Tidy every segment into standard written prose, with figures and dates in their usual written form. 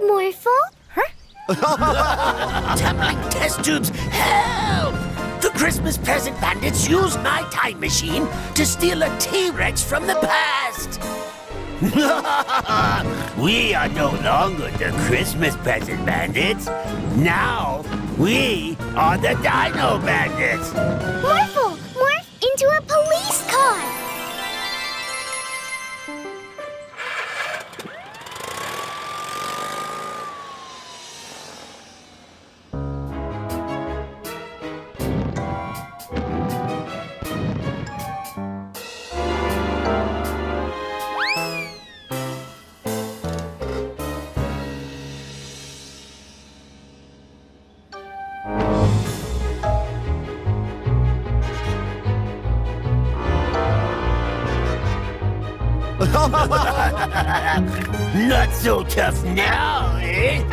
Morphle? Tumbling test tubes, help! The Christmas present bandits used my time machine to steal a T-Rex from the past. We are no longer the Christmas present bandits. Now, we are the Dino Bandits. Morphle, morph into a police car. Not so tough now, eh?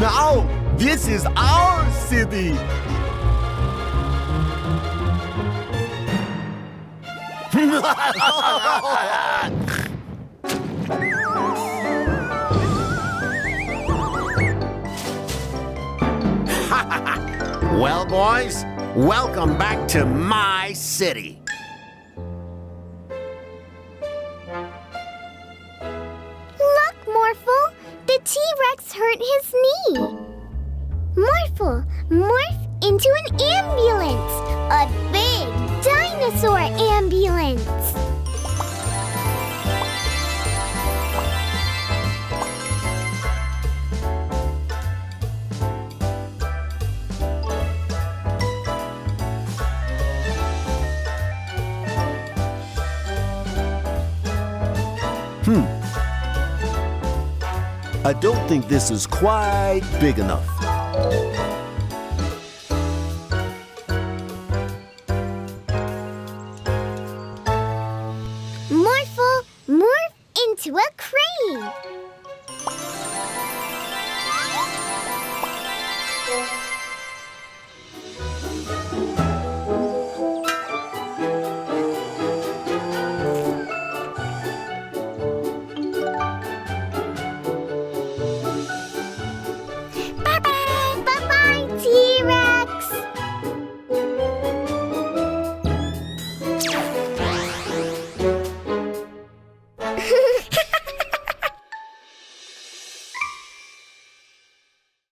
Now, this is our city. Well, boys, welcome back to my city. Look, Morphle, the T-Rex hurt his knee. Morphle, morph into an ambulance. A big dinosaur ambulance. I don't think this is quite big enough.